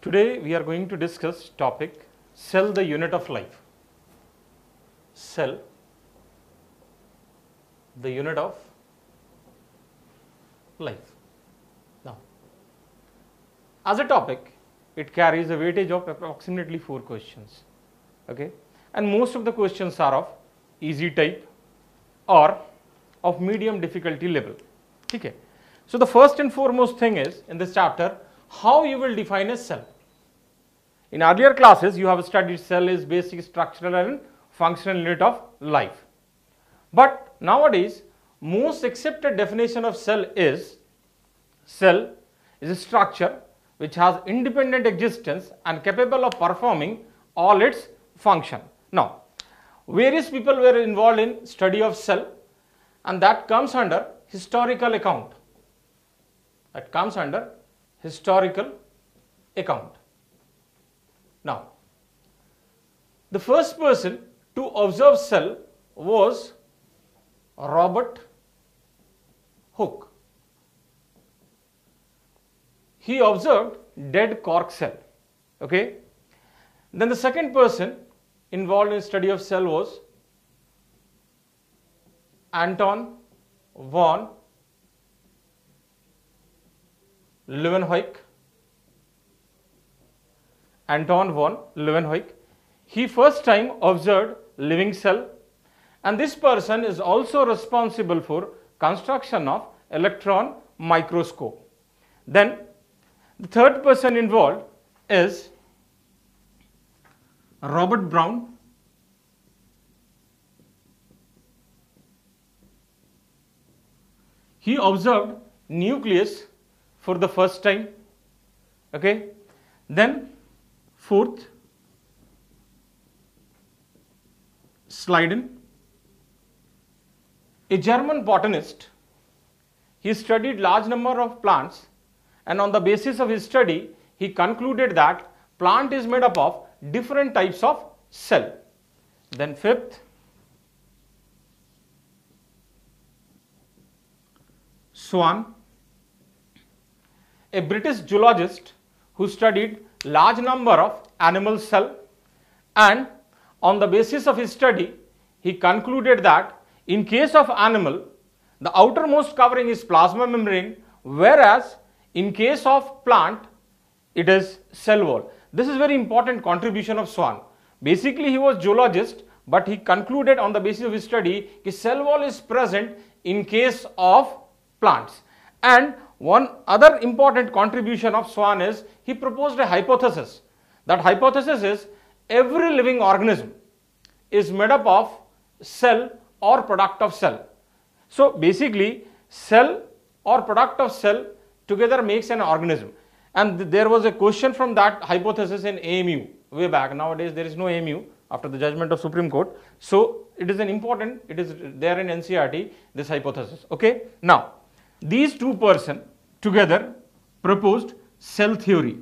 Today we are going to discuss topic cell, the unit of life. Cell, the unit of life. Now, as a topic, it carries a weightage of approximately 4 questions. Okay, and most of the questions are of easy type or of medium difficulty level. Okay. So the first and foremost thing is in this chapter how you will define a cell. In earlier classes you have studied cell is basic structural and functional unit of life. But nowadays most accepted definition of cell is a structure which has independent existence and capable of performing all its function. Now, various people were involved in study of cell and that comes under historical account. Now, the first person to observe cell was Robert Hooke. He observed dead cork cell. Okay. Then the second person involved in study of cell was Anton von Leeuwenhoek. He first time observed living cell, and this person is also responsible for construction of electron microscope. Then the third person involved is Robert Brown. He observed nucleus for the first time. Okay. Then fourth, Schleiden, a German botanist. He studied large number of plants, and on the basis of his study he concluded that plant is made up of different types of cell. Then fifth, Swan, a British zoologist who studied large number of animal cell, and on the basis of his study he concluded that in case of animal the outermost covering is plasma membrane, whereas in case of plant it is cell wall. This is very important contribution of Swan. Basically he was zoologist, but he concluded on the basis of his study that cell wall is present in case of plants. And one other important contribution of Swan is he proposed a hypothesis. That hypothesis is every living organism is made up of cell or product of cell. So basically cell or product of cell together makes an organism. And there was a question from that hypothesis in AMU way back. Nowadays there is no AMU after the judgment of Supreme Court. So it is an important, it is there in NCERT, this hypothesis. Okay. Now these two persons together proposed cell theory.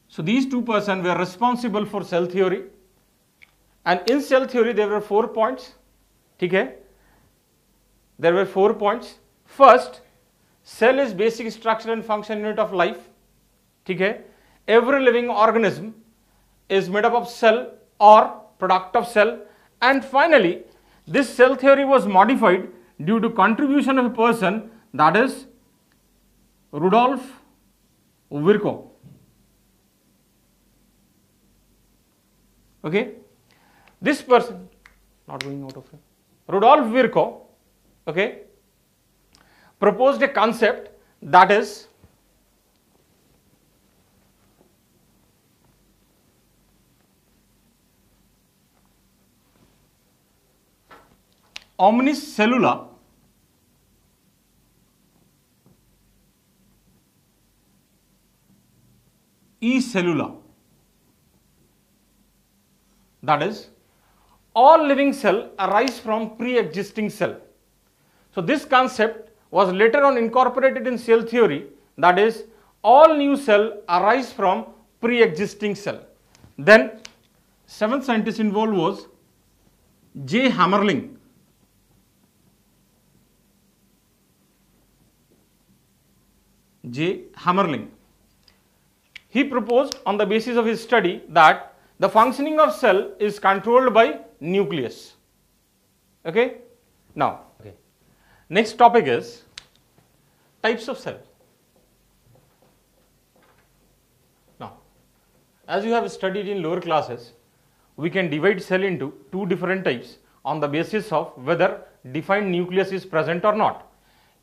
So these two persons were responsible for cell theory, and in cell theory there were 4 points. Okay? There were 4 points. First, cell is basic structure and function unit of life. Okay? Every living organism is made up of cell or product of cell. And finally, this cell theory was modified due to contribution of a person, that is Rudolf Virchow. Okay, this person, not going out of it, Rudolf Virchow, okay, proposed a concept that is omnis cellula e cellula. That is, all living cell arise from pre-existing cell. So this concept was later on incorporated in cell theory, that is, all new cell arise from pre-existing cell. Then seventh scientist involved was J. Hammerling. J. Hammerling. He proposed on the basis of his study that the functioning of cell is controlled by nucleus. Okay. Now, next topic is types of cell. Now, as you have studied in lower classes, we can divide cell into two different types on the basis of whether defined nucleus is present or not.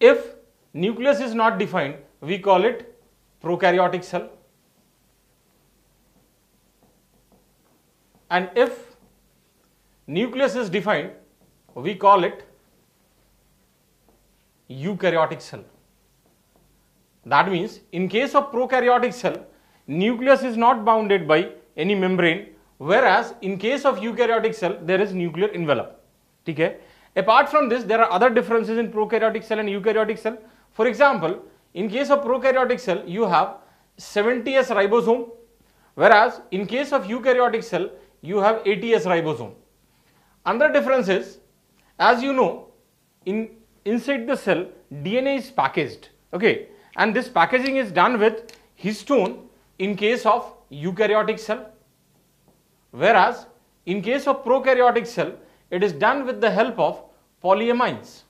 If nucleus is not defined, we call it prokaryotic cell. And if nucleus is defined, we call it eukaryotic cell. That means in case of prokaryotic cell, nucleus is not bounded by any membrane, whereas in case of eukaryotic cell, there is nuclear envelope. Okay? Apart from this, there are other differences in prokaryotic cell and eukaryotic cell. For example, in case of prokaryotic cell, you have 70S ribosome, whereas in case of eukaryotic cell, you have 80S ribosome. Another difference is, as you know, inside the cell, DNA is packaged, okay, and this packaging is done with histone in case of eukaryotic cell, whereas in case of prokaryotic cell, it is done with the help of polyamines.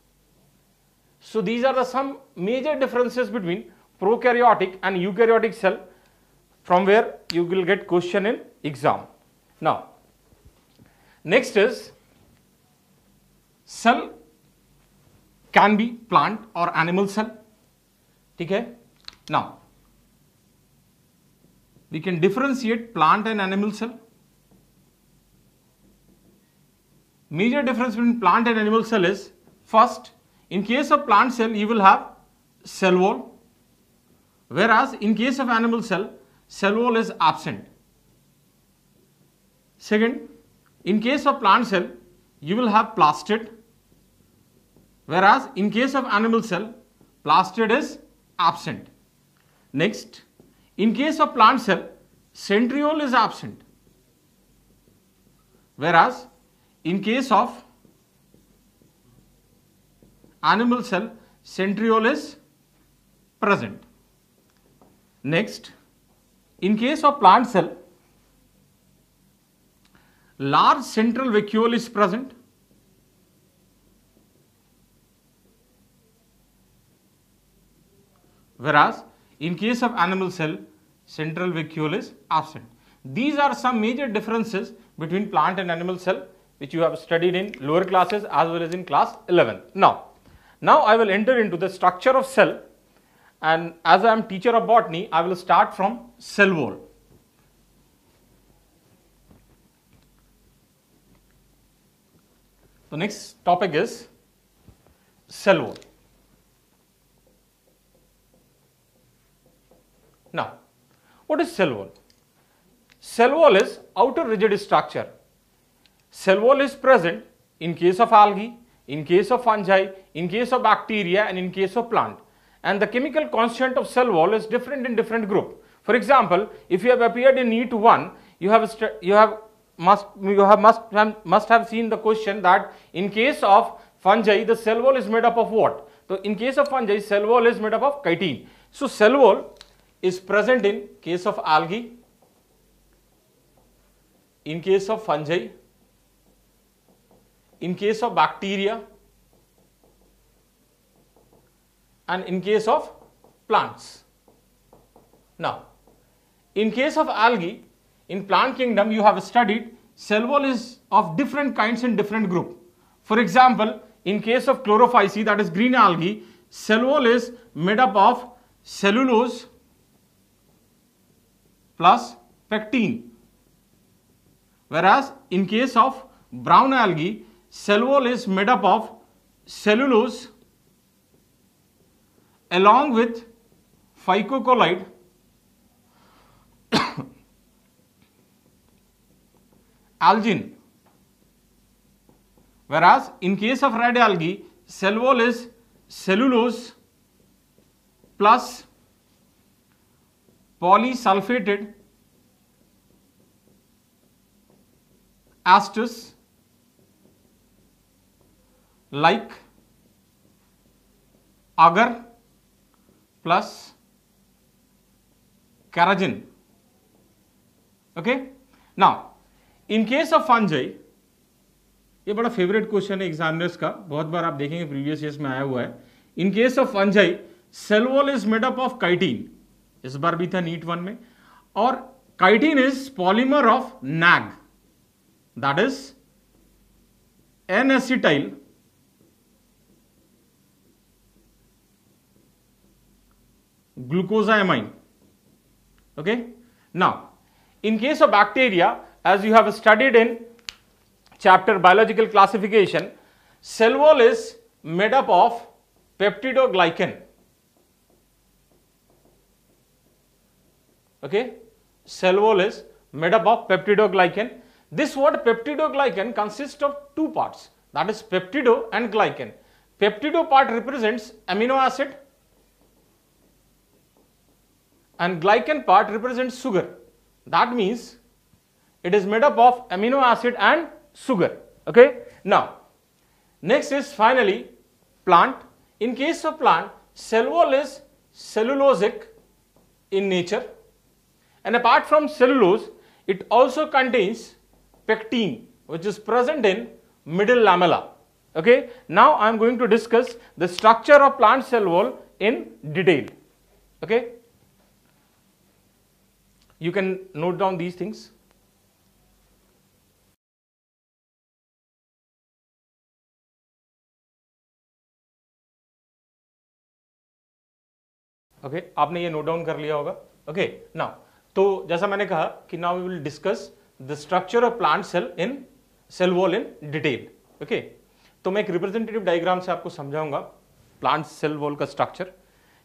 So these are the some major differences between prokaryotic and eukaryotic cell, from where you will get question in exam. Now, next is cell can be plant or animal cell. Okay? Now, we can differentiate plant and animal cell. Major difference between plant and animal cell is, first, in case of plant cell, you will have cell wall, whereas in case of animal cell, cell wall is absent. Second, in case of plant cell, you will have plastid, whereas in case of animal cell, plastid is absent. Next, in case of plant cell, centriole is absent, whereas in case of animal cell, centriole is present. Next, in case of plant cell, large central vacuole is present, whereas in case of animal cell, central vacuole is absent. These are some major differences between plant and animal cell, which you have studied in lower classes as well as in class 11. Now I will enter into the structure of cell, and as I am teacher of botany, I will start from cell wall. The next topic is cell wall. Now, what is cell wall? Cell wall is outer rigid structure. Cell wall is present in case of algae, in case of fungi, in case of bacteria, and in case of plant. And the chemical constant of cell wall is different in different group. For example, if you have appeared in NEET 1, must have seen the question that in case of fungi, the cell wall is made up of what? So in case of fungi, cell wall is made up of chitin. So cell wall is present in case of algae, in case of fungi, in case of bacteria, and in case of plants. Now, in case of algae, in plant kingdom, you have studied cell wall is of different kinds in different group. For example, in case of chlorophyceae, that is green algae, cell wall is made up of cellulose plus pectin. Whereas in case of brown algae, cell wall is made up of cellulose along with phycocolloid algin. Whereas in case of red algae, cell wall is cellulose plus polysulfated esters like agar plus keratin. Okay, now in case of fungi, ये बड़ा favourite question है examiners का, बहुत बार आप देखेंगे previous years में आया हुआ है. In case of fungi cell wall is made up of chitin, इस बार भी था नीट 1 में, और chitin is polymer of NAG, that is N-acetyl glucosamine. Okay, now in case of bacteria, as you have studied in chapter biological classification, cell wall is made up of peptidoglycan. Okay, cell wall is made up of peptidoglycan. This word peptidoglycan consists of two parts, that is peptido and glycan. Peptido part represents amino acid and glycan part represents sugar. That means it is made up of amino acid and sugar. Okay, now next is finally plant. In case of plant, cell wall is cellulosic in nature, and apart from cellulose, it also contains pectin, which is present in middle lamella. Okay, now I am going to discuss the structure of plant cell wall in detail. Okay, you can note down these things. Okay, आपने ये note down कर लिया होगा. Okay, now तो जैसा मैंने कहा कि now we will discuss the structure of plant cell in cell wall in detail. Okay, तो मैं एक रिप्रेजेंटेटिव डायग्राम से आपको समझाऊंगा प्लांट सेल वॉल का स्ट्रक्चर.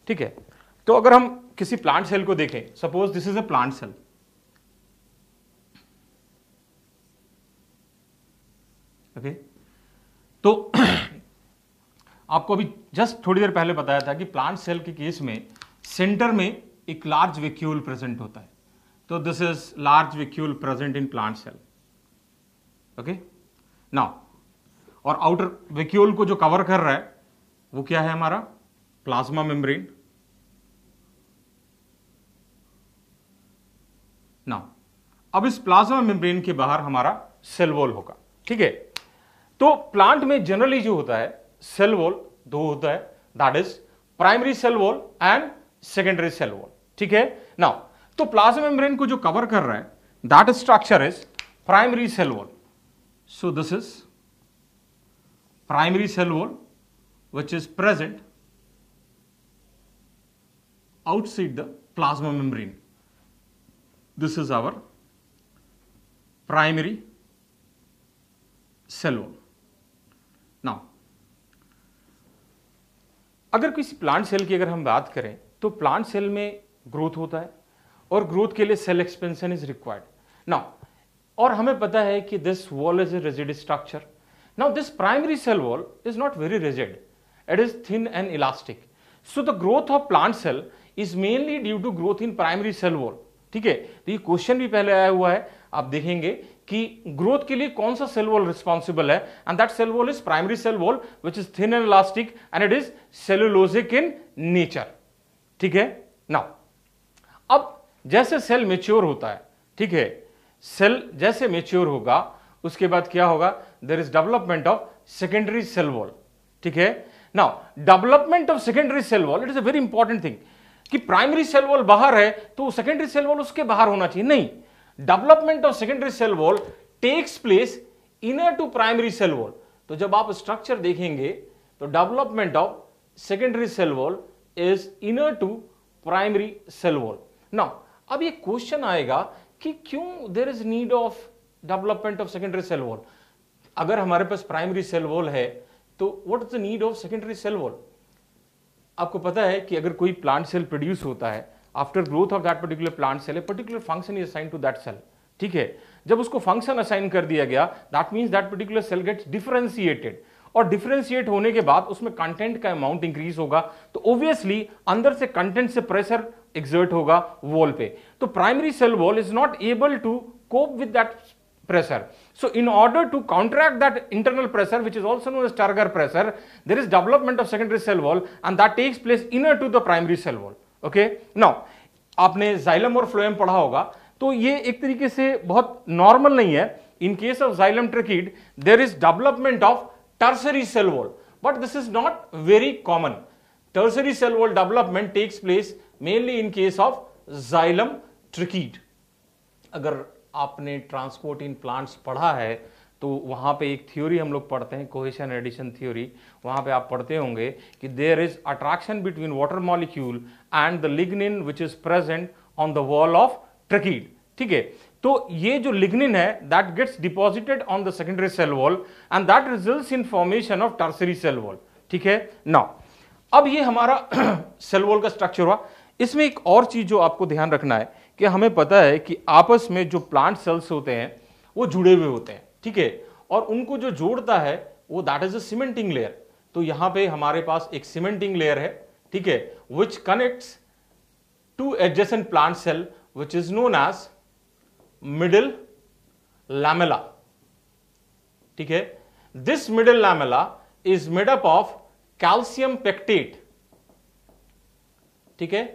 ठीक है, तो अगर हम किसी प्लांट सेल को देखें, suppose this is a plant cell. Okay, तो आपको अभी जस्ट थोड़ी देर पहले बताया था कि प्लांट सेल के केस में सेंटर में एक लार्ज वैक्यूल प्रेजेंट होता है. तो this is large vacuole present in plant cell. Okay, now और आउटर वैक्यूल को जो कवर कर रहा है वो क्या है, हमारा प्लाज्मा मेम्ब्रेन. नाउ अब इस प्लाज्मा मेम्ब्रेन के बाहर हमारा सेल वॉल होगा. ठीक है, तो प्लांट में जनरली जो होता है सेल वॉल दो होता है, that is primary cell wall and secondary cell wall. ठीक है, नाउ तो प्लाज्मा मेम्ब्रेन को जो कवर कर रहा है that structure is primary cell wall. So this is primary cell wall which is present outside the plasma membrane. This is our primary cell wall. Now अगर किसी प्लांट सेल की अगर हम बात करें तो प्लांट सेल में ग्रोथ होता है और ग्रोथ के लिए cell expansion is required. Now और हमें पता है कि this wall is a rigid structure. Now this primary cell wall is not very rigid, it is thin and elastic. So the growth of plant cell is mainly due to growth in primary cell wall. ठीक है, तो ये question भी पहले आया हुआ है, आप देखेंगे कि ग्रोथ के लिए कौन सा सेल वॉल रिस्पॉन्सिबल है, and that cell wall is primary cell wall which is thin and elastic and it is cellulosic in nature. ठीक है, नाउ अब जैसे सेल मेच्योर होता है, ठीक है, सेल जैसे मेच्योर होगा उसके बाद क्या होगा, there is development of secondary cell wall. ठीक है, Now, development of secondary cell wall, it is a very important thing. कि प्राइमरी सेल वॉल बाहर है तो सेकेंडरी सेल वॉल उसके बाहर होना चाहिए, नहीं. Development of secondary cell wall takes place inner to primary cell wall. तो जब आप स्ट्रक्चर देखेंगे तो development of secondary cell wall is inner to primary cell wall. Now अब ये क्वेश्चन आएगा कि क्यों there is need of development of secondary cell wall. अगर हमारे पास प्राइमरी सेल वॉल है तो what is the need of secondary cell wall. आपको पता है कि अगर कोई प्लांट सेल प्रोड्यूस होता है, after growth of that particular plant cell, a particular function is assign to that cell. ठीक है, जब उसको फंक्शन असाइन कर दिया गया that means that particular cell gets differentiated, और डिफरेंशिएट होने के बाद उसमें कंटेंट का अमाउंट इंक्रीज होगा, तो ऑब्वियसली अंदर से कंटेंट से प्रेशर एक्सर्ट होगा वॉल पे. तो primary cell wall is not able to cope with that pressure. So in order to counteract that internal pressure, which is also known as Turgor pressure, there is development of secondary cell wall and that takes place inner to the primary cell wall. Okay, now आपने xylem और phloem पढ़ा होगा, तो ये एक तरीके से बहुत नॉर्मल नहीं है. In case of xylem tracheid there is development of tertiary cell wall, but this is not very common. Tertiary cell wall development takes place mainly in case of xylem tracheid. अगर आपने transport in plants पढ़ा है तो वहां पे एक theory हम लोग पढ़ते हैं, कोहेशन एडिशन थ्योरी. वहां पे आप पढ़ते होंगे कि there is attraction between water molecule and the lignin which is present on the wall of tracheid. ठीक है, तो ये जो लिग्निन है that gets deposited on the secondary cell wall and that results in formation of tertiary cell wall. ठीक है, now अब ये हमारा सेल वॉल का स्ट्रक्चर हुआ. इसमें एक और चीज जो आपको ध्यान रखना है कि हमें पता है कि आपस में जो प्लांट सेल्स होते हैं वो जुड़े हुए होते हैं. ठीक है, और उनको जो जोड़ता है वो that is a cementing layer. तो यहां पे हमारे पास एक सीमेंटिंग लेयर है. ठीक है, which connects to adjacent plant cell which is known as middle lamella. ठीक है, this middle lamella is made up of calcium pectate. ठीक है,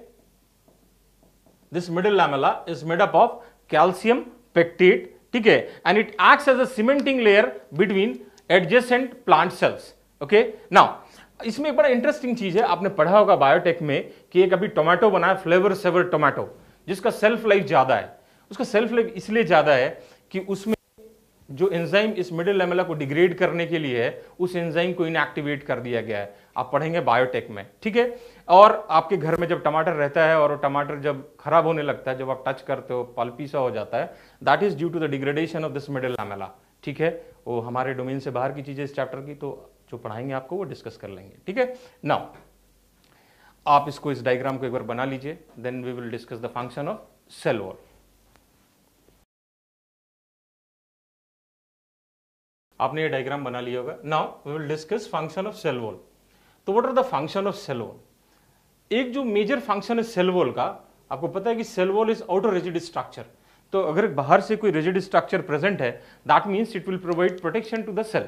this middle lamella is made up of calcium pectate. ठीक है, and it acts as a cementing layer between adjacent plant cells. okay, now इसमें एक बड़ा interesting चीज है, आपने पढ़ा होगा बायोटेक में कि एक अभी टोमेटो बना है, फ्लेवर सेवर टोमेटो, जिसका सेल्फ लाइफ ज्यादा है. उसका सेल्फ लाइफ इसलिए ज्यादा है कि उसमें जो एंजाइम इस मिडिल लैमेला को डिग्रेड करने के लिए है, उस एंजाइम को इनएक्टिवेट कर दिया गया है. आप पढ़ेंगे बायोटेक में. ठीक है, और आपके घर में जब टमाटर रहता है और टमाटर जब खराब होने लगता है, जब आप टच करते हो पल्पी सा हो जाता है, that is due to the degradation of this middle lamella. ठीक है, वो हमारे डोमेन से बाहर की चीजें इस चैप्टर की, तो जो पढ़ाएंगे आपको वो डिस्कस कर लेंगे. ठीक है, नाउ आप इसको, इस डायग्राम को एक बार बना लीजिए, then we will discuss the function of cell wall. आपने ये डायग्राम बना लिया होगा. Now we will discuss function of cell wall. तो what are the function of cell wall? एक जो मेजर फंक्शन है सेल वॉल का, आपको पता है कि cell wall is outer rigid structure. तो अगर बाहर से कोई रिजिड स्ट्रक्चर प्रेजेंट है, that means it will provide protection to the cell.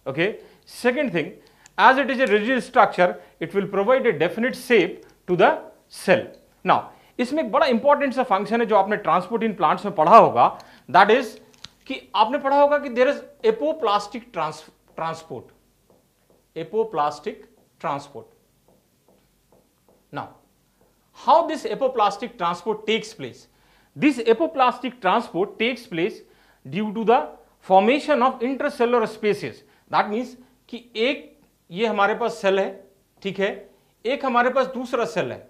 Okay, second thing, as it is a rigid structure, it will provide a definite shape to the cell. Now इसमें एक बड़ा important सा function है जो आपने transport in plants में पढ़ा होगा, दैट इज कि आपने पढ़ा होगा कि there is apoplastic transport. Apoplastic transport. Now, how this apoplastic transport takes place? This apoplastic transport takes place due to the formation of intracellular spaces. That means कि एक ये हमारे पास सेल है, ठीक है, एक हमारे पास दूसरा सेल है.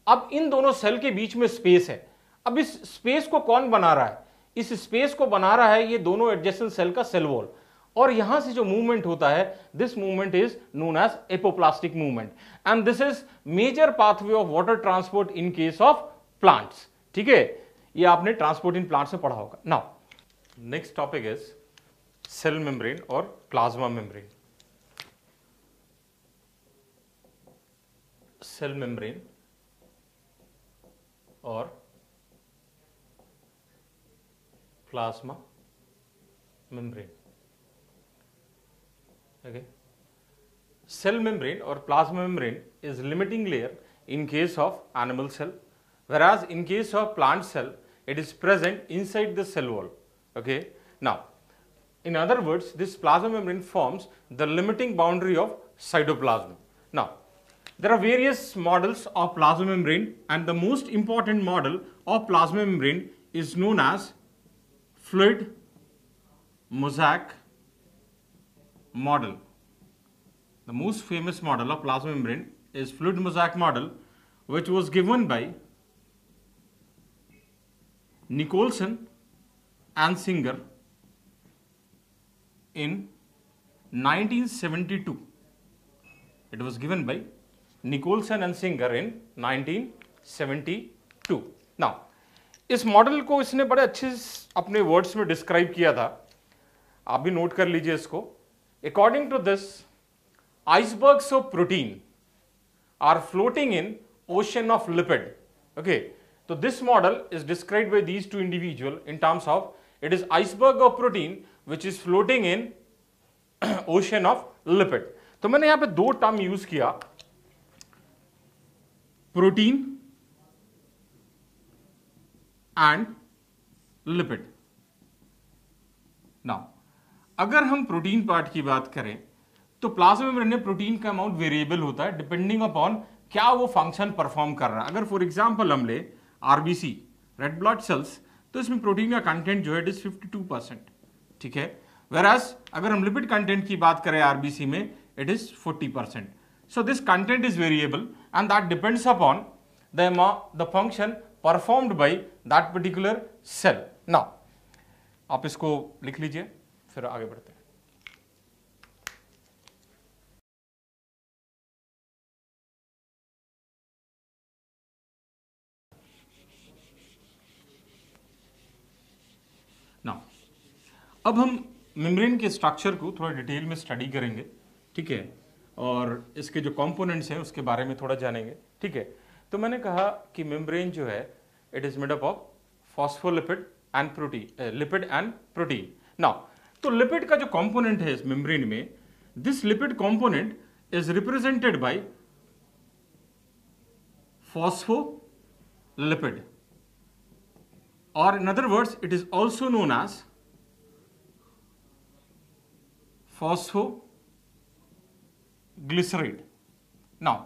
अब इन दोनों सेल के बीच में स्पेस है. अब इस स्पेस को कौन बना रहा है? इस स्पेस को बना रहा है ये दोनों एडजेसेंट सेल का सेल वॉल. और यहां से जो मूवमेंट होता है, this movement is known as apoplastic movement, and this is major pathway of water transport in case of plants. ठीक है, ये आपने ट्रांसपोर्ट इन प्लांट्स में पढ़ा होगा. Now next topic is cell membrane और प्लाज्मा मेम्ब्रेन. सेल मेम्ब्रेन और plasma membrane. Okay. Cell membrane or plasma membrane is limiting layer in case of animal cell, whereas in case of plant cell it is present inside the cell wall. Okay. Now, in other words, this plasma membrane forms the limiting boundary of cytoplasm. Now, there are various models of plasma membrane, and the most important model of plasma membrane is known as fluid mosaic model. The most famous model of plasma membrane is fluid mosaic model, which was given by Nicholson and Singer in 1972. It was given by Nicholson and Singer in 1972. Now, इस model को इसने बड़े अच्छे अपने words में describe किया था, आप भी नोट कर लीजिए इसको. According to this, icebergs of protein are floating in ocean of lipid. Okay, so this model is described by these two individuals in terms of it is iceberg of protein which is floating in ocean of lipid. तो मैंने यहां पे दो term use किया, protein and lipid. Now अगर हम protein part की बात करें तो प्लाज्मा मेम्ब्रेन में प्रोटीन का अमाउंट वेरिएबल होता है डिपेंडिंग अपॉन क्या वो फंक्शन परफॉर्म कर रहा है। अगर फॉर एग्जांपल हम ले आरबीसी, रेड ब्लड सेल्स, तो इसमें प्रोटीन का कंटेंट जो है इट इज 52%, ठीक है। वेराज अगर हम लिपिड कंटेंट की बात करें आरबीसी में it is 40%। So this content is variable and that depends upon the function performed by that particular cell. Now आप इसको लिख लीजिए, फिर आगे बढ़ते हैं। नाउ अब हम मेम्ब्रेन के स्ट्रक्चर को थोड़ा डिटेल में स्टडी करेंगे, ठीक है, और इसके जो कंपोनेंट्स हैं उसके बारे में थोड़ा जानेंगे, ठीक है। तो मैंने कहा कि मेम्ब्रेन जो है it is made up of phospholipid and protein, lipid and protein. Now तो लिपिड का जो कंपोनेंट है इस मेम्ब्रेन में, this lipid component is represented by phospholipid, or in other words it is also known as phosphoglyceride. Now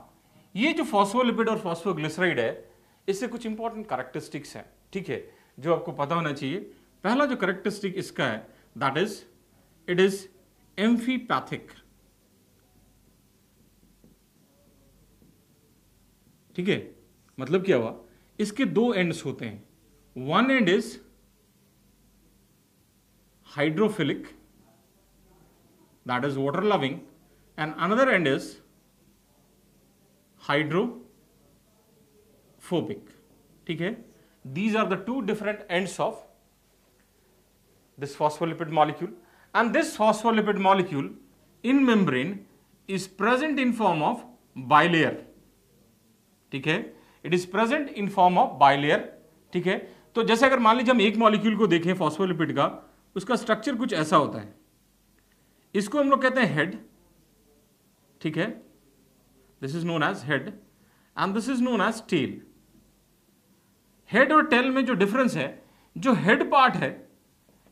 ये जो phospholipid और phosphoglyceride है इससे कुछ इंपॉर्टेंट कैरेक्टरिस्टिक्स हैं, ठीक है, जो आपको पता होना चाहिए। पहला जो कैरेक्टरिस्टिक इसका है that is it is amphipathic, ठीक है। मतलब क्या हुआ, इसके दो एंड्स होते हैं, one and is hydrophilic that is water loving and another and is hydrophobic, ठीक है। These are the two different ends of this phospholipid molecule, and this phospholipid molecule in membrane is present in form of bilayer, ठीक है। It is present in form of bilayer, ठीक है। तो जैसे अगर मान लीजिए हम एक मॉलिक्यूल को देखें फॉस्फोलिपिड का, उसका स्ट्रक्चर कुछ ऐसा होता है। इसको हम लोग कहते हैं हेड, ठीक है, this is known as head and this is known as tail. Head और टेल में जो डिफरेंस है, जो हेड पार्ट है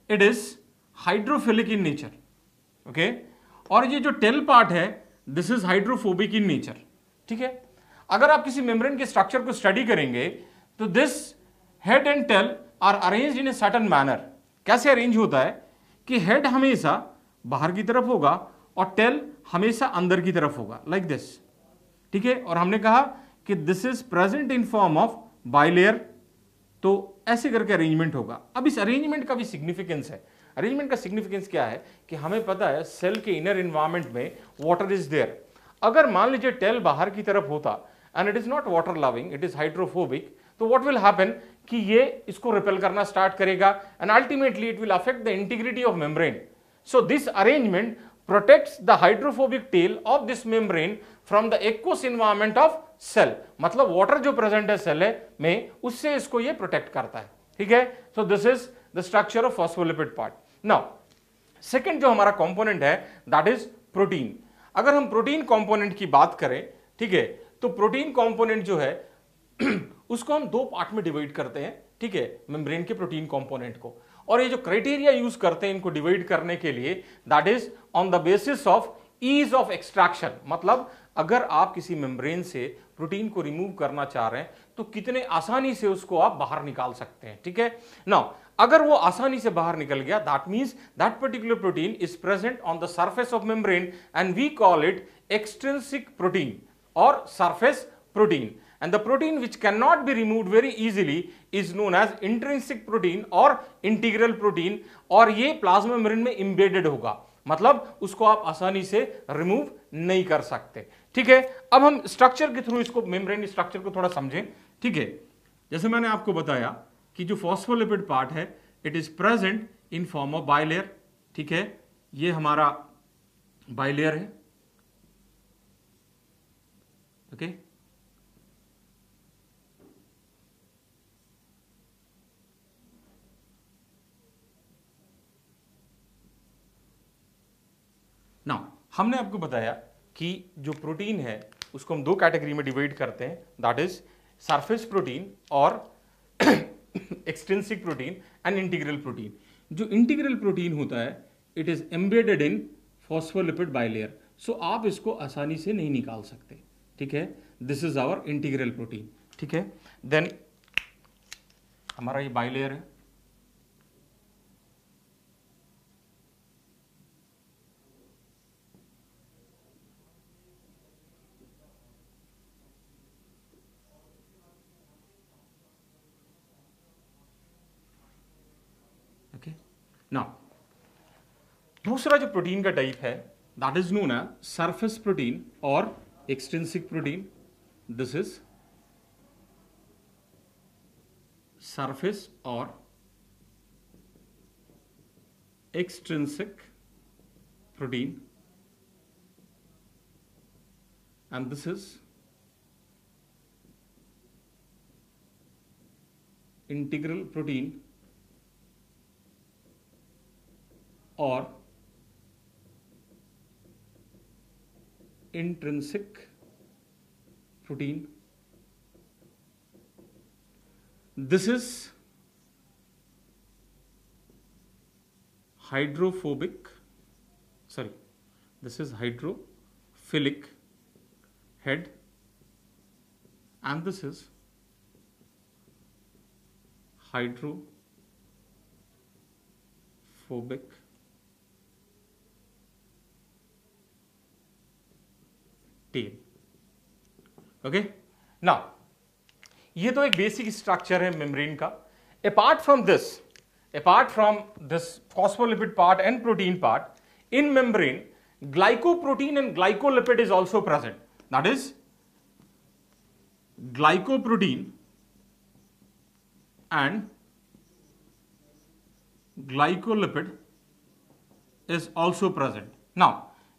it is hydrophilic in nature, okay, और ये जो टेल पार्ट है this is hydrophobic in nature, ठीक है। अगर आप किसी मेम्ब्रेन के स्ट्रक्चर को स्टडी करेंगे तो this head and tail are arranged in a certain manner. कैसे अरेंज होता है कि हेड हमेशा बाहर की तरफ होगा और टेल हमेशा अंदर की तरफ होगा, लाइक दिस, ठीक है। और हमने कहा कि this is present in form of bilayer, तो ऐसे करके अरेंजमेंट होगा। अब इस अरेंजमेंट का भी सिग्निफिकेंस है। अरेंजमेंट का सिग्निफिकेंस क्या है कि हमें पता है सेल के इनर एनवायरनमेंट में वाटर इज देयर। अगर मान लीजिए टेल बाहर की तरफ होता and it is not water loving, it is hydrophobic, तो व्हाट विल हैपन कि ये इसको रिपेल करना स्टार्ट करेगा and ultimately it will affect the integrity of membrane. So this arrangement protects the hydrophobic tail of this membrane from the aqueous environment of cell. मतलब water जो present है cell में उससे इसको ये प्रोटेक्ट करता है, ठीक है। सो this is the structure of phospholipid part. Now second जो हमारा कंपोनेंट है दैट इज प्रोटीन। अगर हम प्रोटीन कंपोनेंट की बात करें, ठीक है, तो प्रोटीन कंपोनेंट जो है उसको हम दो पार्ट में डिवाइड करते हैं, ठीक है, मेम्ब्रेन के प्रोटीन कंपोनेंट को। और ये जो क्राइटेरिया यूज करते हैं इनको डिवाइड करने के लिए that is on the basis of ease of extraction. मतलब अगर आप किसी मेम्ब्रेन से प्रोटीन को रिमूव करना चाह रहे हैं तो कितने आसानी से उसको आप बाहर निकाल सकते हैं, ठीक है। नाउ अगर वो आसानी से बाहर निकल गया that means that particular protein is present on the surface of membrane and we call it extrinsic protein और surface protein. And the protein which cannot be removed very easily is known as intrinsic protein और integral protein, और ये plasma membrane में embedded होगा, मतलब उसको आप आसानी से रिमूव नहीं कर सकते, ठीक है। अब हम स्ट्रक्चर के थ्रू इसको मेम्ब्रेन स्ट्रक्चर को थोड़ा समझें, ठीक है। जैसे मैंने आपको बताया कि जो फॉस्फोलिपिड पार्ट है it is present in form of bilayer, ठीक है, ये हमारा बाइलेयर है, ओके। नाउ हमने आपको बताया कि जो प्रोटीन है उसको हम दो कैटेगरी में डिवाइड करते हैं, दैट इज सरफेस प्रोटीन और extrinsic protein and integral protein. जो इंटीग्रल प्रोटीन होता है it is embedded in phospholipid bilayer, so आप इसको आसानी से नहीं निकाल सकते, ठीक है। This is our integral protein, ठीक है। देन हमारा ये बाइलेयर है, ओके। नाउ दूसरा जो प्रोटीन का टाइप है that is known as surface protein और extrinsic protein. This is surface और extrinsic protein, and this is integral protein or intrinsic protein. This is hydrophobic, sorry, this is hydrophilic head, and this is hydrophobic tail, okay। now ये तो एक basic structure है membrane का। Apart from this phospholipid part and protein part, in membrane glycoprotein and glycolipid is also present, that is glycoprotein and glycolipid is also present। now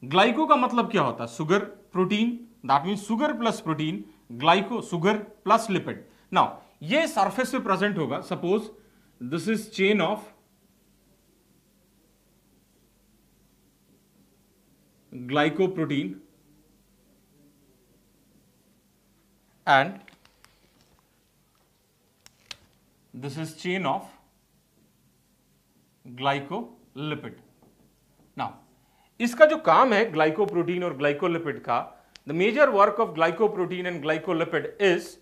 glyco का मतलब क्या होता है, sugar protein, that means sugar plus protein, glyco sugar plus lipid. Now ये surface पे present होगा, suppose this is chain of glycoprotein and this is chain of glycolipid। now इसका जो काम है ग्लाइकोप्रोटीन और ग्लाइकोलिपिड का, the major work of glycoprotein and glycolipid is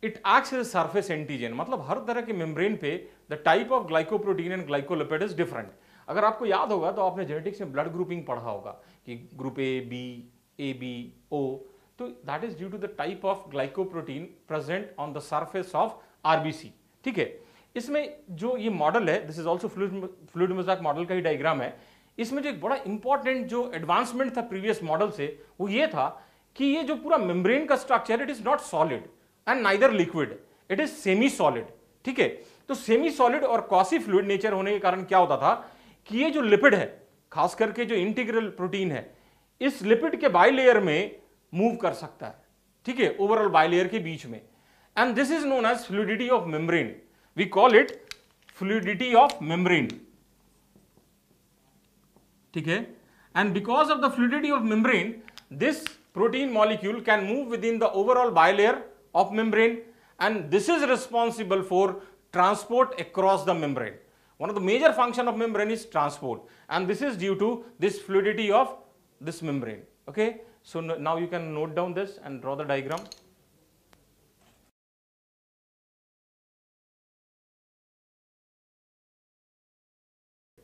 it acts as surface antigen. मतलब हर तरह के मेम्ब्रेन पे the type of glycoprotein and glycolipid is different. अगर आपको याद होगा तो आपने जेनेटिक्स में ब्लड ग्रुपिंग पढ़ा होगा कि ग्रुप ए बी ओ, तो that is due to the type of glycoprotein present on the surface of RBC, ठीक है। इसमें जो ये मॉडल है this is also fluid mosaic model का ही डायग्राम है। इसमें जो एक बड़ा इंपॉर्टेंट जो एडवांसमेंट था प्रीवियस मॉडल से वो ये था कि ये जो पूरा मेम्ब्रेन का structure it is not solid and neither liquid, it is semi solid, ठीक है। तो सेमी सॉलिड और क्वासी फ्लूइड नेचर होने के कारण क्या होता था कि ये जो लिपिड है, खास करके जो इंटीग्रल प्रोटीन है, इस लिपिड के बाइलेयर में मूव कर सकता है, ठीक है, ओवरऑल बाइलेयर के बीच में। And this is known as fluidity of membrane, we call it fluidity of membrane, ठीक है। And because of the fluidity of membrane this protein molecule can move within the overall bilayer of membrane, and this is responsible for transport across the membrane. One of the major function of membrane is transport, and this is due to this fluidity of this membrane, okay। So now you can note down this and draw the diagram।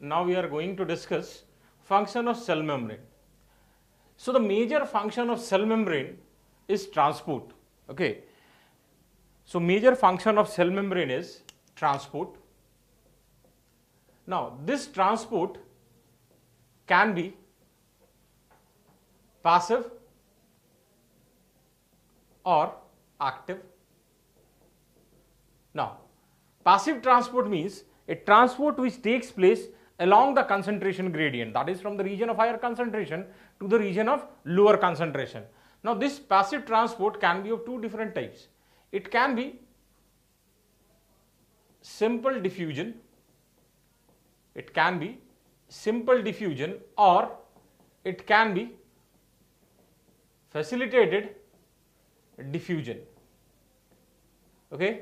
Now we are going to discuss function of cell membrane। So the major function of cell membrane is transport, okay। So major function of cell membrane is transport। Now this transport can be passive or active। Now passive transport means a transport which takes place along the concentration gradient, that is from the region of higher concentration to the region of lower concentration। Now this passive transport can be of two different types। It can be simple diffusion, it can be simple diffusion, or it can be facilitated diffusion, okay।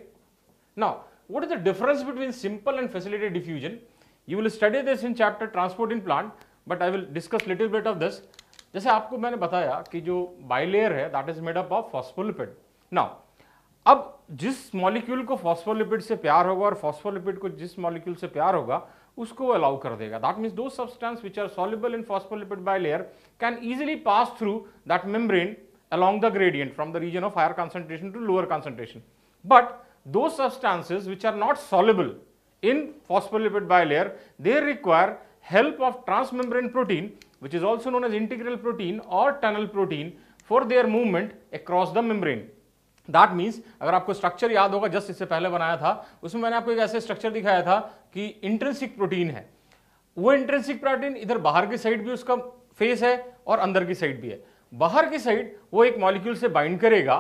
Now what is the difference between simple and facilitated diffusion? You will study this in chapter transport in plant, but I will discuss little bit of this. जैसे आपको मैंने बताया कि जो bilayer है that is made up of phospholipid. Now, अब जिस molecule को फॉस्फोलिपिड से प्यार होगा और फॉस्फोलिपिड को जिस मॉलिक्यूल से प्यार होगा उसको अलाउ कर देगा. That means those substance which are soluble in phospholipid bilayer can easily pass through that membrane along the gradient from the region of higher concentration to lower concentration. But those substances which are not soluble in phospholipid bilayer, they require help of transmembrane protein, which is also known as integral protein or tunnel protein, for their movement across the membrane. That means अगर आपको structure याद होगा, just इससे पहले बनाया था, उसमें मैंने आपको एक ऐसे स्ट्रक्चर दिखाया था कि इंट्रिंसिक प्रोटीन है. वो इंट्रिंसिक प्रोटीन इधर बाहर की साइड भी उसका फेस है और अंदर की साइड भी है. बाहर की साइड वो एक मॉलिक्यूल से बाइंड करेगा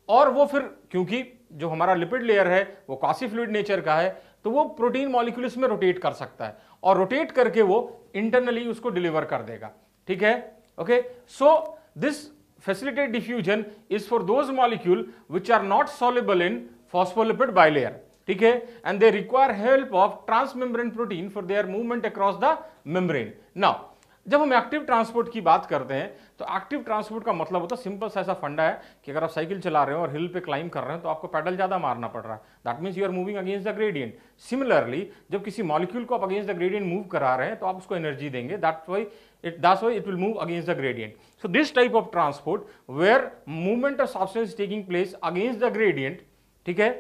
और वो फिर, क्योंकि जो हमारा लिपिड लेयर है वो क्वासी फ्लूइड नेचर का है, तो वो प्रोटीन मॉलिक्यूल इसमें रोटेट कर सकता है और रोटेट करके वो इंटरनली उसको डिलीवर कर देगा. ठीक है, okay. So this facilitated diffusion is for those molecule which are not soluble in phospholipid bilayer. ठीक है, and they require help of transmembrane protein for their movement across the membrane. Now, जब हम active transport की बात करते हैं तो active transport का मतलब होता है, सिंपल सा ऐसा फंडा है कि अगर आप साइकिल चला रहे हो और हिल पे क्लाइंब कर रहे हैं तो आपको पैडल ज्यादा मारना पड़ रहा है. That means you are moving against the gradient. Similarly जब किसी मॉलिक्यूल को आप अगेंस्ट द ग्रेडियंट मूव करा रहे हैं तो आप उसको एनर्जी देंगे. That's why it will move against the gradient. So this type of transport where movement of substance is taking place against the gradient, ठीक है,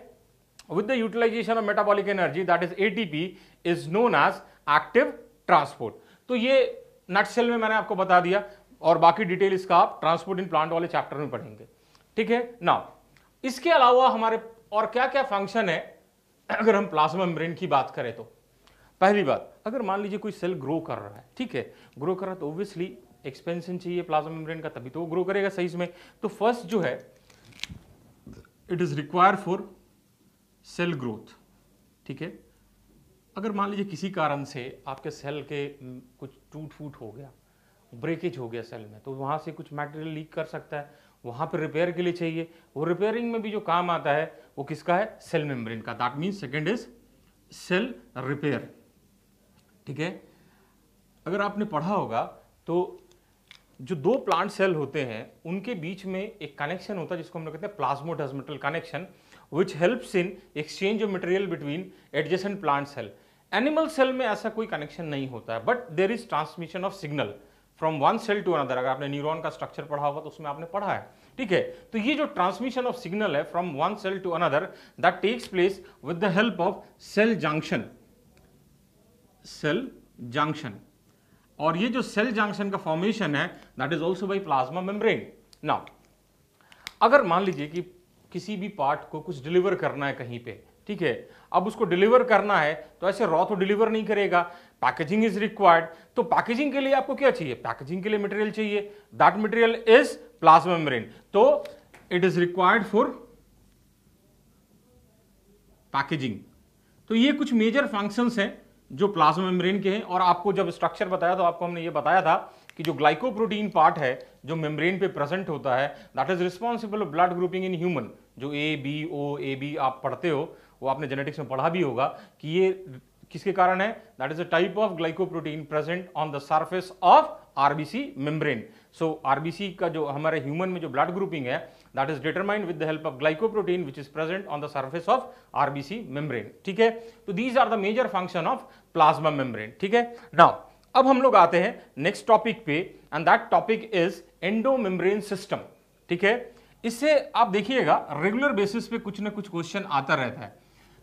with the utilization of metabolic energy, that is ATP, is known as active transport. तो ये nutshell में मैंने आपको बता दिया और बाकी डिटेल इसका आप ट्रांसपोर्ट इन प्लांट वाले चैप्टर में पढ़ेंगे. ठीक है. नाउ इसके अलावा हमारे और क्या क्या फंक्शन है अगर हम प्लाज्मा मेम्ब्रेन की बात करें तो पहली बात, अगर मान लीजिए कोई सेल ग्रो कर रहा है, ठीक है, ग्रो कर रहा है तो ऑब्वियसली एक्सपेंशन चाहिए प्लाज्मा मेम्ब्रेन का, तभी तो वो ग्रो करेगा सही में. तो फर्स्ट जो है it is required for sale growth. ठीक है, अगर मान लीजिए किसी कारण से आपके सेल के कुछ टूट फूट हो गया, ब्रेकेज हो गया सेल में, तो वहां से कुछ मटेरियल लीक कर सकता है, वहां पर रिपेयर के लिए चाहिए. वो रिपेयरिंग में भी जो काम आता है वो किसका है? सेल मेम्ब्रेन का. That means second is cell repair. ठीक है, अगर आपने पढ़ा होगा तो जो दो प्लांट सेल होते हैं उनके बीच में एक कनेक्शन होता है जिसको हम लोग कहते हैं प्लाज्मोडेस्माटल connection, which helps in exchange of material between adjacent plant cell. Animal cell में ऐसा कोई कनेक्शन नहीं होता है, but there is transmission of signal from one cell to another. अगर आपने न्यूरॉन का स्ट्रक्चर पढ़ा होगा तो उसमें आपने पढ़ा है. ठीक है, तो ये जो ट्रांसमिशन ऑफ सिग्नल है from one cell to another, that takes place with the help of cell junction. Cell junction, और ये जो सेल जंक्शन का फॉर्मेशन है that is also by plasma membrane. Now अगर मान लीजिए कि किसी भी पार्ट को कुछ डिलीवर करना है कहीं पे, ठीक है, अब उसको डिलीवर करना है तो ऐसे रॉ तो डिलीवर नहीं करेगा, पैकेजिंग इज रिक्वायर्ड. तो पैकेजिंग के लिए आपको क्या चाहिए? पैकेजिंग के लिए मटेरियल चाहिए. That material is plasma membrane. तो it is required for packaging. तो ये कुछ मेजर फंक्शंस हैं जो प्लाज्मा मेम्ब्रेन के हैं. और आपको जब स्ट्रक्चर बताया तो आपको हमने ये बताया था कि जो ग्लाइकोप्रोटीन पार्ट है जो मेम्ब्रेन पे प्रेजेंट होता है that is responsible blood grouping in human. जो A आप पढ़ते हो वो आपने जेनेटिक्स में पढ़ा भी होगा कि ये किसके कारण है? That is a type of glycoprotein present on the surface of RBC membrane. So RBC का जो हमारे ह्यूमन में जो ब्लड ग्रुपिंग है that is determined with the help of glycoprotein which is present on the surface of RBC membrane. ठीक है, तो these are the major function of plasma membrane. ठीक है, नाउ अब हम लोग आते हैं नेक्स्ट टॉपिक पे and that topic is endomembrane system. ठीक है, इससे आप देखिएगा रेगुलर बेसिस पे कुछ ना कुछ क्वेश्चन आता रहता है,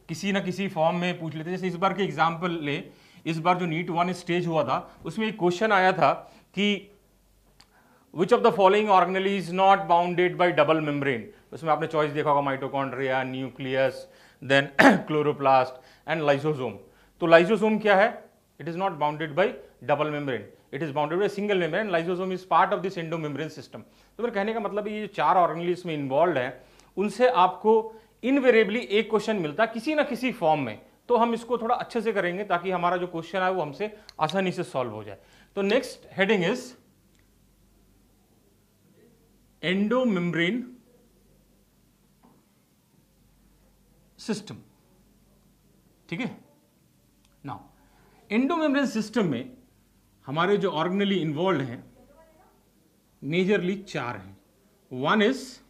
किसी ना किसी फॉर्म में पूछ लेते हैं. जैसे इस बार के एग्जाम्पल ले, इस बार जो नीट 1 स्टेज हुआ था उसमें एक क्वेश्चन आया था कि which of the following organelle is not bounded by double membrane. उसमें आपने चॉइस देखा होगा mitochondria, nucleus, then chloroplast and lysosome. तो लाइसोसोम क्या है? It is not bounded by double membrane, it is bounded by single membrane. Lysosome is part of this endomembrane system. तो मेरे कहने का मतलब ये जो चार ऑर्गेनेल इसमें इन्वॉल्व है उनसे आपको इनवेरिएबली एक क्वेश्चन मिलता है किसी ना किसी फॉर्म में. तो हम इसको थोड़ा अच्छे से करेंगे ताकि हमारा जो क्वेश्चन है वो हमसे आसानी से सॉल्व हो जाए. तो next heading is endomembrane system. ठीक है। नाउ एंडोमेम्ब्रेन सिस्टम में हमारे जो ऑर्गेनेली इन्वॉल्व हैं मेजरली 4 हैं। One is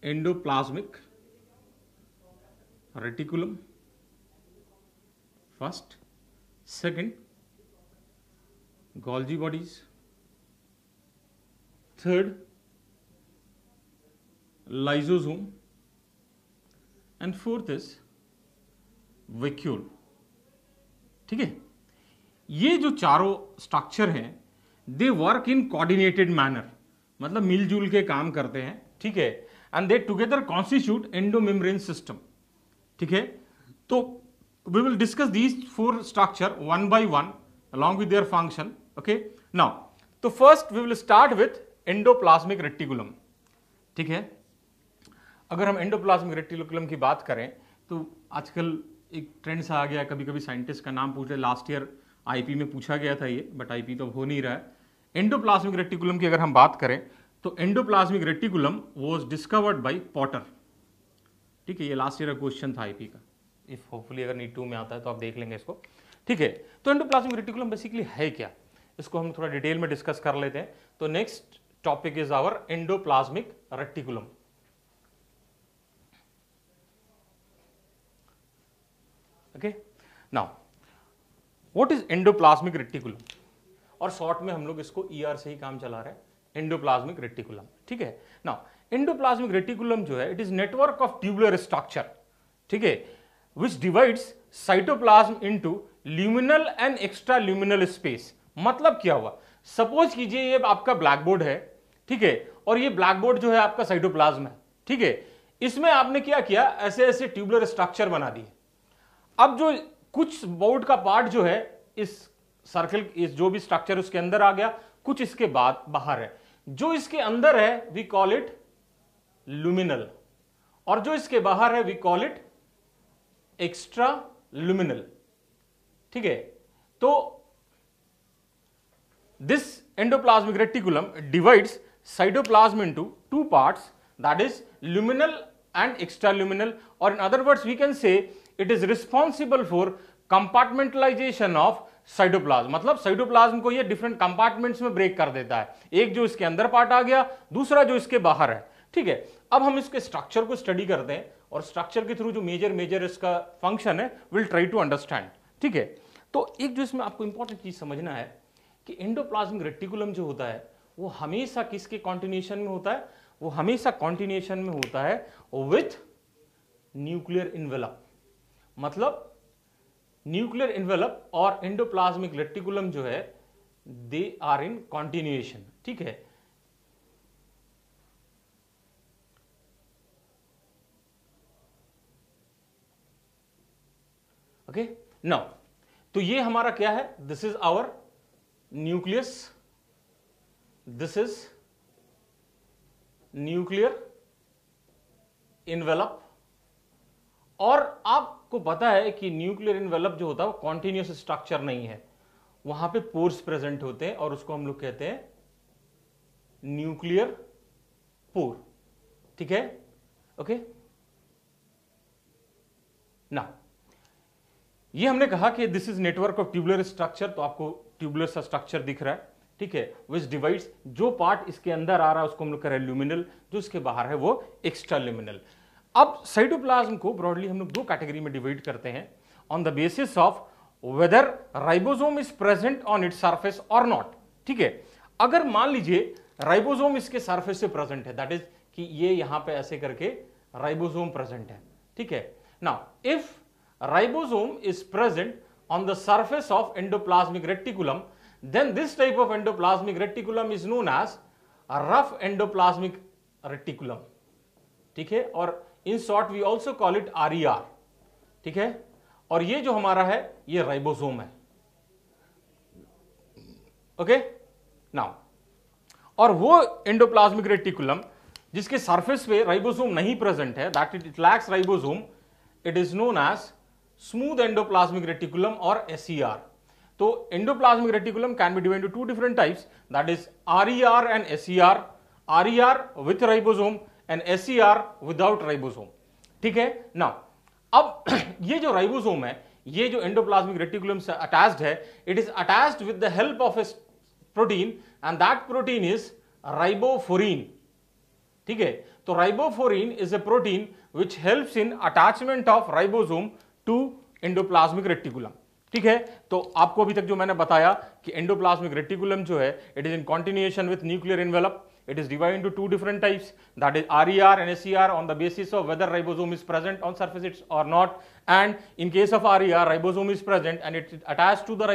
endoplasmic reticulum first, second Golgi bodies, third lysosome and fourth is vacuole. ठीक है, ये जो चारों स्ट्रक्चर हैं they work in coordinated manner, मतलब मिलजुल के काम करते हैं। ठीक है, and they together constitute endomembrane system. ठीक है, तो we will discuss these 4 structure one by one along with their function. Okay, now तो first we will start with endoplasmic reticulum. ठीक है, अगर हम एंडोप्लाज्मिक रेटिकुलम की बात करें तो आजकल एक ट्रेंड सा आ गया है, कभी कभी साइंटिस्ट का नाम पूछ रहे। लास्ट ईयर आईपी में पूछा गया था ये, बट आईपी तो हो नहीं रहा है। एंडोप्लाज्मिक रेटिकुलम की अगर हम बात करें तो endoplasmic reticulum was discovered by Potter. ठीक है, ये लास्ट ईयर का क्वेश्चन था आईपी का। इफ होपफुली अगर नीट 2 में आता है तो आप देख लेंगे इसको। ठीक है, तो एंडोप्लाज्मिक रेटिकुलम बेसिकली है क्या, इसको हम थोड़ा डिटेल में डिस्कस कर लेते हैं। तो next topic is our endoplasmic reticulum. Okay, now what is endoplasmic reticulum, और शॉर्ट में हम लोग इसको ईआर से ही काम चला रहे हैं, एंडोप्लाज्मिक रेटिकुलम। ठीक है, नाउ एंडोप्लाज्मिक रेटिकुलम जो है it is network of tubular structure. ठीक है, विच divides cytoplasm into luminal and extra luminal space. मतलब क्या हुआ, सपोज कीजिए ये आपका ब्लैक बोर्ड है। ठीक है, और ये ब्लैक बोर्ड जो है आपका साइटोप्लाज्म है। ठीक है, इसमें आपने क्या किया, ऐसे ऐसे ट्यूबुलर स्ट्रक्चर बना दिए। अब जो कुछ बोर्ड का पार्ट जो है इस सर्कल, इस जो भी स्ट्रक्चर उसके अंदर आ गया, कुछ इसके बाद बाहर है। जो इसके अंदर है वी कॉल इट लुमिनल, और जो इसके बाहर है वी कॉल इट एक्स्ट्रा लुमिनल। ठीक है, तो this endoplasmic reticulum divides cytoplasm into 2 parts, that is luminal and extraluminal, or in other words we can say it is responsible for compartmentalization of cytoplasm. मतलब cytoplasm को ये different compartments में break कर देता है, एक जो इसके अंदर पार्ट आ गया, दूसरा जो इसके बाहर है। ठीक है, अब हम इसके स्ट्रक्चर को स्टडी करते हैं और स्ट्रक्चर के थ्रू जो मेजर इसका फंक्शन है विल ट्राई टू अंडरस्टैंड। ठीक है, तो एक जो इसमें आपको इंपॉर्टेंट चीज समझना है कि एंडोप्लाज्मिक रेटिकुलम जो होता है वो हमेशा किसके कॉन्टिन्यूएशन में होता है, वो हमेशा कॉन्टिन्यूएशन में होता है विथ न्यूक्लियर इन्वेलप। मतलब न्यूक्लियर इन्वेलप और एंडोप्लाज्मिक रेटिकुलम जो है दे आर इन कॉन्टिन्यूएशन। ठीक है, ओके, नाउ तो ये हमारा क्या है, this is our nucleus, this is nuclear envelope. और आपको पता है कि न्यूक्लियर इन्वेलप जो होता है वो कॉन्टिन्यूस स्ट्रक्चर नहीं है, वहां पे पोर्स प्रेजेंट होते हैं और उसको हम लोग कहते हैं न्यूक्लियर पोर। ठीक है, ओके, ना ये हमने कहा कि this is network of tubular structure, तो आपको ट्यूबुलर सा स्ट्रक्चर दिख रहा है। ठीक है, विच डिवाइड्स, जो पार्ट इसके अंदर आ रहा है उसको हम लोग कह रहे हैं ल्यूमिनल, जो इसके बाहर है वो एक्स्ट्रा ल्यूमिनल। अब साइटोप्लाज्म को ब्रॉडली हम लोग 2 कैटेगरी में डिवाइड करते हैं on the basis of whether ribosome is present on its surface or not. ठीक है, अगर मान लीजिए राइबोसोम इसके सरफेस से प्रेजेंट है, दैट इज कि ये यहां पे ऐसे करके राइबोसोम प्रेजेंट है। ठीक है, now if ribosome is present on the surface of endoplasmic reticulum, then this type of endoplasmic reticulum is known as a rough endoplasmic reticulum. ठीक है, और in short we also call it RER. ठीक है, और ये जो हमारा है ये राइबोसोम है। ओके, नाउ और वो एंडोप्लाज्मिक रेटिकुलम जिसके सरफेस पे राइबोसोम नहीं प्रेजेंट है, that it lacks ribosome, it is known as smooth endoplasmic reticulum or SER. तो endoplasmic reticulum can be divided into 2 different types, that is RER and SER. RER with ribosome, and SER without ribosome. ठीक है ना। अब ये जो ribosome है, ये जो एंडोप्लाज्मिक रेटिकुलम से अटैच्ड है, it is attached with the help of a protein and that protein is ribophorin. ठीक है, तो ribophorin is a protein which helps in attachment of ribosome to endoplasmic reticulum. ठीक है, तो आपको अभी तक जो मैंने बताया कि एंडोप्लाज्मिक रेटिकुलम जो है, it is in continuation with nuclear envelope. It is divided into two different types, that is RER and SER, on the basis of whether ribosome is present on surface or not. And in case of RER, ribosome is present and it is attached to the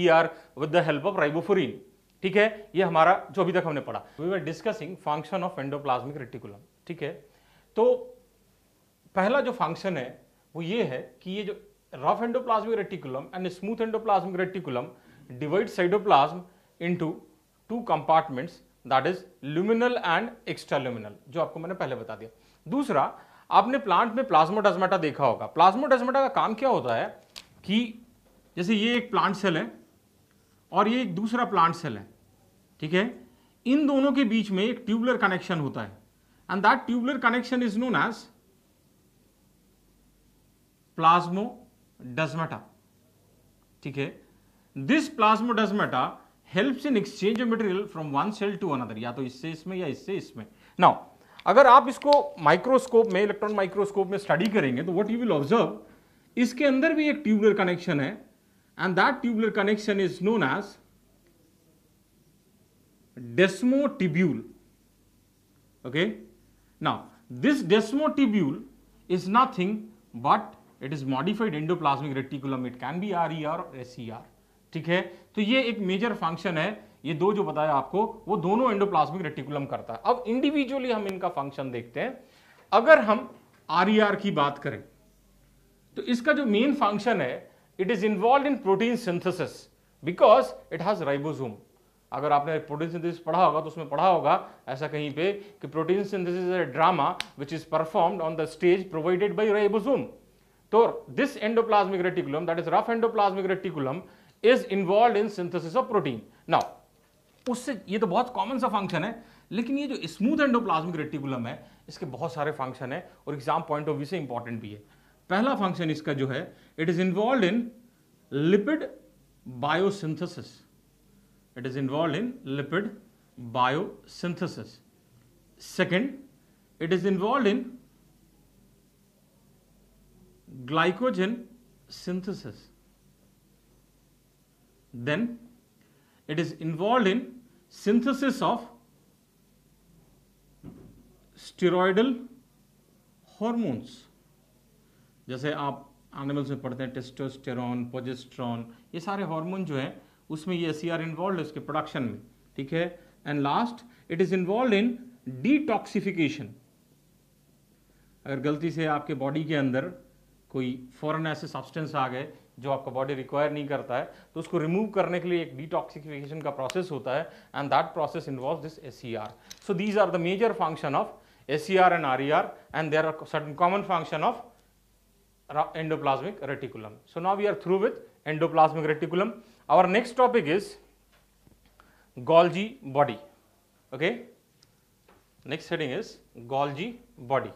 ER with the help of ribofurin. ठीक है, ये हमारा जो अभी तक हमने पढ़ा. We were discussing function of endoplasmic reticulum. ठीक है, तो पहला जो फंक्शन है वो ये है कि ये जो rough endoplasmic reticulum and smooth endoplasmic reticulum divide cytoplasm into two compartments, that is luminal and extraluminal, जो आपको मैंने पहले बता दिया. दूसरा, आपने प्लांट में प्लाज्मोडेस्माटा देखा होगा. प्लाज्मोडेस्माटा का काम क्या होता है कि जैसे ये एक प्लांट सेल है और ये एक दूसरा प्लांट सेल है. ठीक है, इन दोनों के बीच में एक ट्यूबुलर कनेक्शन होता है and that tubular connection is known as plasmodesmata. ठीक है, this plasmodesmata helps in exchange of material from one cell to another, या तो इससे इसमें या इससे इसमें. नाउ अगर आप इसको माइक्रोस्कोप में, इलेक्ट्रॉन माइक्रोस्कोप में स्टडी करेंगे तो व्हाट यू विल ऑब्जर्व, इसके अंदर भी एक ट्यूबुलर कनेक्शन है and that tubular connection is known as desmotubule. Okay, now this desmotubule is nothing but it is modified endoplasmic reticulum. It can be RER और SER. ठीक है, तो ये एक मेजर फंक्शन है. ये दो जो बताया आपको वो दोनों एंडोप्लाज्मिक रेटिकुलम करता है. अब इंडिविजुअली हम इनका फंक्शन देखते हैं. अगर हम RER की बात करें तो इसका जो मेन फंक्शन है, it is involve in protein synthesis because it has ribosome. अगर आपने प्रोटीन सिंथेसिस पढ़ा होगा तो उसमें पढ़ा होगा ऐसा कहीं पे कि protein synthesis is a drama which is performed on the stage provided by ribosome. तो this endoplasmic reticulum, that is rough endoplasmic reticulum, is involved in synthesis of protein. Now, उससे ये तो बहुत कॉमन सा फंक्शन है, लेकिन ये जो स्मूथ एंडोप्लाज्मिक रेटिकुलम है इसके बहुत सारे फंक्शन है और एग्जाम पॉइंट ऑफ व्यू से इंपॉर्टेंट भी है. पहला फंक्शन इसका जो है, it is involve in lipid biosynthesis. It is involve in lipid biosynthesis. Second, it is involve in glycogen synthesis. Then it is involved in synthesis of steroidal hormones. जैसे आप animals में पढ़ते हैं टेस्टोस्टेरोन, प्रोजेस्टेरोन, ये सारे hormone जो हैं उसमें ये SER इन्वॉल्व है उसके प्रोडक्शन में. ठीक है, and last, it is involve in detoxification. अगर गलती से आपके बॉडी के अंदर कोई फॉरेन ऐसे सब्सटेंस आ गए जो आपका बॉडी रिक्वायर नहीं करता है तो उसको रिमूव करने के लिए एक डिटॉक्सिफिकेशन का प्रोसेस होता है and that process involves this SER. So these are the major function of SER and RER and there are certain common function of endoplasmic reticulum. So now we are through with endoplasmic reticulum. Our next topic is Golgi body. Okay, next heading is Golgi body.